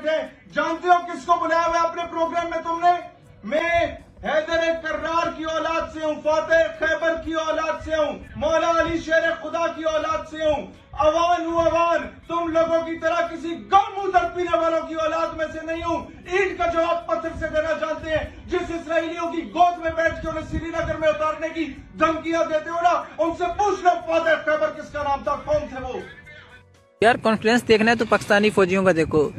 बैठे। जानते हो किसको बुलाया हुआ है अपने प्रोग्राम में तुमने? मैं हैदर कर्रार की औलाद से हूँ, फातेह खैबर की औलाद से हूँ, मौला अली शेर खुदा की औलाद से हूँ। अवान हूँ अवान, तुम लोगों की तरह किसी गम मुंह तक पीने वालों की औलाद में से नहीं हूँ। ईंट का जवाब पत्थर से देना जानते हैं। जिस इसराइलियों की गोद में बैठ के उन्हें श्रीनगर में उतारने की धमकियां देते हो ना, उनसे पूछ लो फातेह खैबर किसका नाम था, कौन थे वो? यार कॉन्फ्रेंस देखना है तो पाकिस्तानी फौजियों का देखो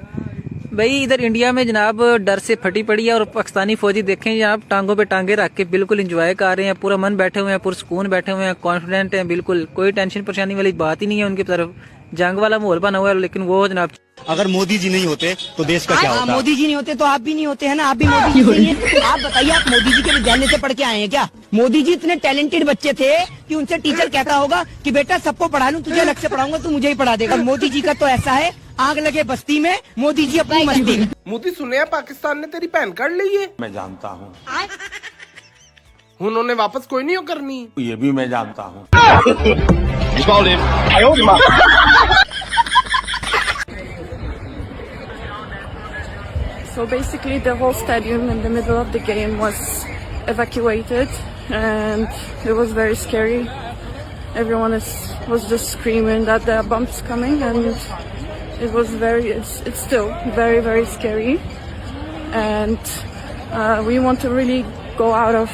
भाई। इधर इंडिया में जनाब डर से फटी पड़ी है और पाकिस्तानी फौजी देखें जनाब टांगों पे टांगे रख के बिल्कुल एंजॉय कर रहे हैं, पूरा मन बैठे हुए हैं, पुरसकून बैठे हुए हैं, कॉन्फिडेंट हैं, बिल्कुल कोई टेंशन परेशानी वाली बात ही नहीं है उनकी तरफ। जंग वाला माहौल बना हुआ है, लेकिन वो जनाब अगर मोदी जी नहीं होते तो देश का क्या होता? मोदी जी नहीं होते तो आप भी नहीं होते हैं ना, आप भी मोदी जी नहीं है। आप बताइए, आप मोदी जी के विद्यालय से पढ़ के आए हैं क्या? मोदी जी इतने टैलेंटेड बच्चे थे कि उनसे टीचर कहता होगा कि बेटा सबको पढ़ा लूं, तुझे अलग से पढ़ाऊंगा, तू मुझे ही पढ़ा देगा। मोदी जी का तो ऐसा है, आग लगे बस्ती में, मोदी जी अपनी मस्ती में। मोदी सुने पाकिस्तान ने तेरी पैन कार्ड ली है? मैं जानता हूँ। उन्होंने वापस कोई नहीं हो करनी? ये भी मैं जानता हूँ। So basically the whole stadium in the middle of the game was evacuated and it was very scary. Everyone was just screaming that there are bombs coming, and it's still very, very scary. And we want to really go out of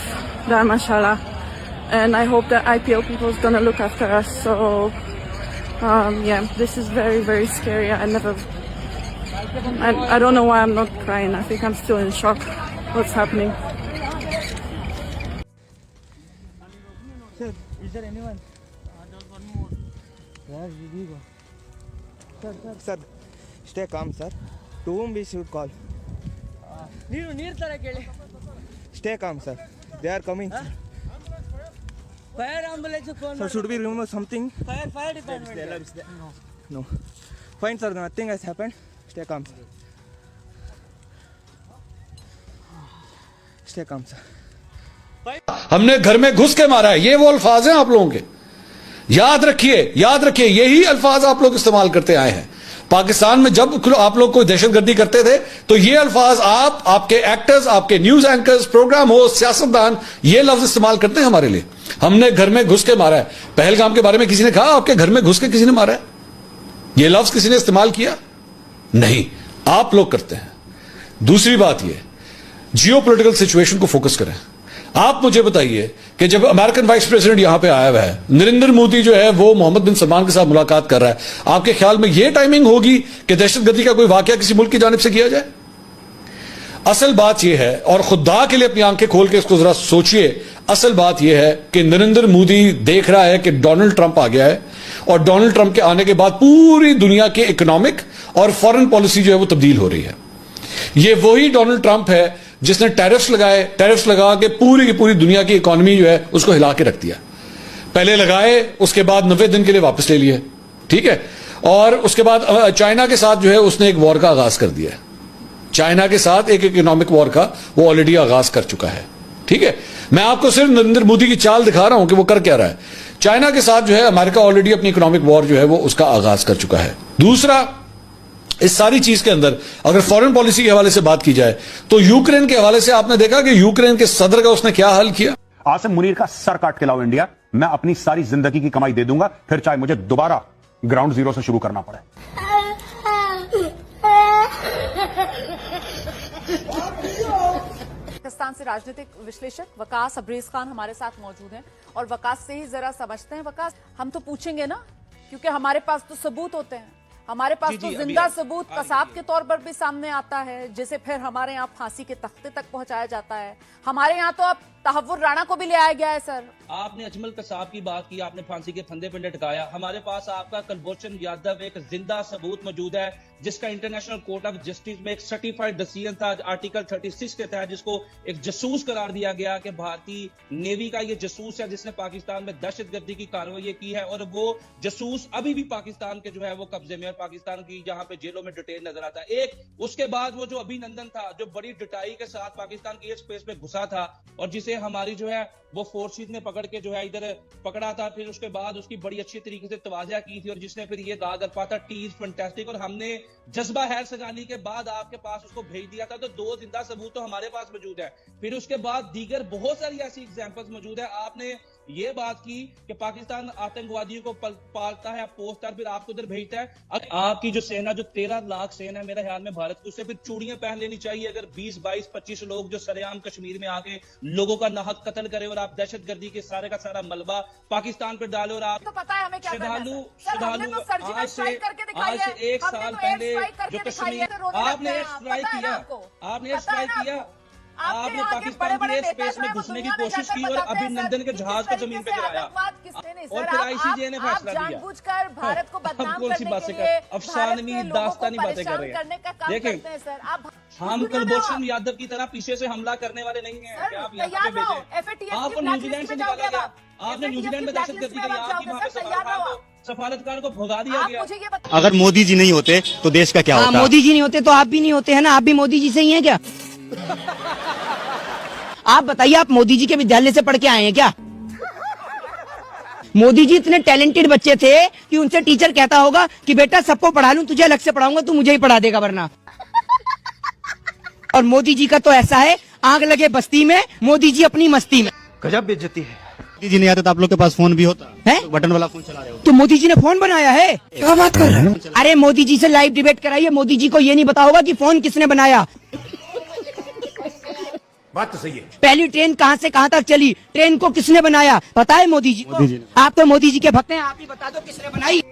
there, mashallah. And I hope that IPL people is going to look after us. So yeah, this is very, very scary. I don't know why I'm not crying. I think I'm still in shock. What's happening? Sir, is there anyone? Sir, stay calm, sir. To whom we should call? Stay calm, sir. They are coming. Fire ambulance phone. Sir, should we remove something? Fire department. No. Fine, sir. Nothing has happened. Stay calm, sir. Stay calm, sir. हमने घर में घुस के मारा है, ये वो अल्फाज हैं आप लोगों के। याद रखिए यही अल्फाज आप लोग इस्तेमाल करते आए हैं। पाकिस्तान में जब आप लोग कोई दहशतगर्दी करते थे तो ये अल्फाज आपके एक्टर्स, आपके न्यूज एंकर्स, प्रोग्राम होस्ट, सियासतदान ये लफ्ज इस्तेमाल करते हैं हमारे लिए। हमने घर में घुस के मारा है। पहलगाम के बारे में किसी ने कहा आपके घर में घुस के किसी ने मारा है? ये लफ्ज किसी ने इस्तेमाल किया? नहीं, आप लोग करते हैं। दूसरी बात ये, जियो पोलिटिकल सिचुएशन को फोकस करें। आप मुझे बताइए कि जब अमेरिकन वाइस प्रेसिडेंट यहां पे आया हुआ है, नरेंद्र मोदी जो है वो मोहम्मद बिन सलमान के साथ मुलाकात कर रहा है, आपके ख्याल में यह टाइमिंग होगी कि दहशतगर्दी का कोई वाकया किसी मुल्क की जानिब से किया जाए? असल बात यह है, और खुदा के लिए अपनी आंखें खोल के इसको जरा सोचिए, असल बात यह है कि नरेंद्र मोदी देख रहा है कि डोनाल्ड ट्रंप आ गया है, और डोनाल्ड ट्रंप के आने के बाद पूरी दुनिया की इकोनॉमिक और फॉरेन पॉलिसी जो है वो तब्दील हो रही है। ये वही डोनाल्ड ट्रंप है जिसने टैरिफ्स लगा के पूरी की पूरी दुनिया की इकोनॉमी जो है उसको हिला के रख दिया। पहले लगाए, उसके बाद 90 दिन के लिए वापस ले लिए, ठीक है, और उसके बाद चाइना के साथ जो है उसने एक वॉर का आगाज कर दिया। चाइना के साथ एक इकोनॉमिक वॉर का वो ऑलरेडी आगाज कर चुका है, ठीक है। मैं आपको सिर्फ नरेंद्र मोदी की चाल दिखा रहा हूं कि वो कर क्या रहा है। चाइना के साथ जो है अमेरिका ऑलरेडी अपनी इकोनॉमिक वॉर जो है वो उसका आगाज कर चुका है। दूसरा, इस सारी चीज के अंदर अगर फॉरेन पॉलिसी के हवाले से बात की जाए तो यूक्रेन के हवाले से आपने देखा कि यूक्रेन के सदर का उसने क्या हाल किया। आसिम मुनीर का सर काट के लाओ इंडिया, मैं अपनी सारी जिंदगी की कमाई दे दूंगा, फिर चाहे मुझे दोबारा ग्राउंड जीरो से शुरू करना पड़े। पाकिस्तान से राजनीतिक विश्लेषक वकास अब्रेज खान हमारे साथ मौजूद हैं और वकास से ही जरा समझते हैं। वकास, हम तो पूछेंगे ना, क्योंकि हमारे पास तो सबूत होते हैं, हमारे पास तो जिंदा सबूत कसाब के तौर पर भी सामने आता है, जिसे फिर हमारे यहाँ फांसी के तख्ते तक पहुंचाया जाता है। हमारे यहाँ तो अब तहव्वुर राणा को भी ले आया गया है। सर, आपने अजमल कसाब की बात की, आपने फांसी के फंदे पे लटकाया। हमारे पास आपका कुलभूषण यादव एक जिंदा सबूत मौजूद है, जिसका इंटरनेशनल कोर्ट ऑफ जस्टिस में एक सर्टिफाइड डिसीजन था आर्टिकल 36 के तहत, जिसको एक जसूस करार दिया गया कि भारतीय नेवी का ये जसूस है जिसने पाकिस्तान में दहशतगर्दी की कार्रवाई की है, और वो जसूस अभी भी पाकिस्तान के जो है वो कब्जे में, और पाकिस्तान की जहां पे जेलों में डिटेल नजर आता है। एक उसके बाद वो जो अभिनंदन था, जो बड़ी डिटाई के साथ पाकिस्तान की एयर स्पेस में घुसा था और जिसे जिसे हमारी जो है वो फोर्सेस ने पकड़ के जो है इधर पकड़ा था, फिर उसके बाद उसकी बड़ी अच्छी तरीके से तवाज़ा की थी और जिसने फिर ये कहा गलफा था टी इज फैंटास्टिक, और हमने जज्बा हैर सजानी के बाद आपके पास उसको भेज दिया था। तो 2 जिंदा सबूत तो हमारे पास मौजूद है। फिर उसके बाद दीगर बहुत सारी ऐसी एग्जांपल्स मौजूद है। आपने ये बात की कि पाकिस्तान आतंकवादियों को पालता है, पोसता है, फिर आपको उधर भेजता है। अगर आपकी जो सेना जो 13 लाख सेना है मेरे ख्याल में भारत की, उससे फिर चूड़ियां पहन लेनी चाहिए। अगर 20, 22, 25 लोग जो सरेआम कश्मीर में आके लोगों का नाहक कत्ल करे और आप दहशतगर्दी के सारे का सारा मलबा पाकिस्तान पर डालो, और आप तो पता है हमें क्या करना है, श्रद्धालु सर, हमने तो सर्जिकल स्ट्राइक करके दिखाई है। आज से 1 साल पहले जो कश्मीर आपने स्ट्राइक किया, आपने स्ट्राइक किया, आपने पाकिस्तान की एयर स्पेस में घुसने की कोशिश की और अभिनंदन के जहाज को जमीन पे गिराया, और फिर आईसीजे ने फैसला दिया। जानबूझकर भारत को बदनाम कौन सी करने बातें के लिए, कर अफसानवी दास्तानी बातें कर रहे हैं। देखें, सर आप हम कुलभूषण यादव की तरह पीछे से हमला करने वाले नहीं हैं। क्या आप यहाँ पे भेजे? आपको न्यूजीलैंड से निकाला गया, आपने न्यूजीलैंड में दहशतगर्दी करी, आपकी वहाँ पे सफारतकार को भगा दिया गया। अगर मोदी जी नहीं होते तो देश का क्या होता? मोदी जी नहीं होते तो आप भी नहीं होते, है ना? आप भी मोदी जी से ही हैं क्या? आप बताइए, आप मोदी जी के विद्यालय से पढ़ के आए हैं क्या? मोदी जी इतने टैलेंटेड बच्चे थे कि उनसे टीचर कहता होगा कि बेटा सबको पढ़ा लूं, तुझे अलग से पढ़ाऊंगा, तू मुझे ही पढ़ा देगा वरना। और मोदी जी का तो ऐसा है, आग लगे बस्ती में, मोदी जी अपनी मस्ती में। गजब बेइज्जती है। मोदी जी नहीं आते तो आप लोग के पास फोन भी होता है? तो बटन वाला फोन चला रहे हो तो मोदी जी ने फोन बनाया है? क्या बात कर रहे हैं? अरे मोदी जी से लाइव डिबेट कराइए, मोदी जी को ये नहीं पता होगा कि फोन किसने बनाया। बात तो सही है। पहली ट्रेन कहाँ से कहाँ तक चली, ट्रेन को किसने बनाया पता है? मोदी जी को। आप तो मोदी जी के भक्त हैं, आप ही बता दो किसने बनाई।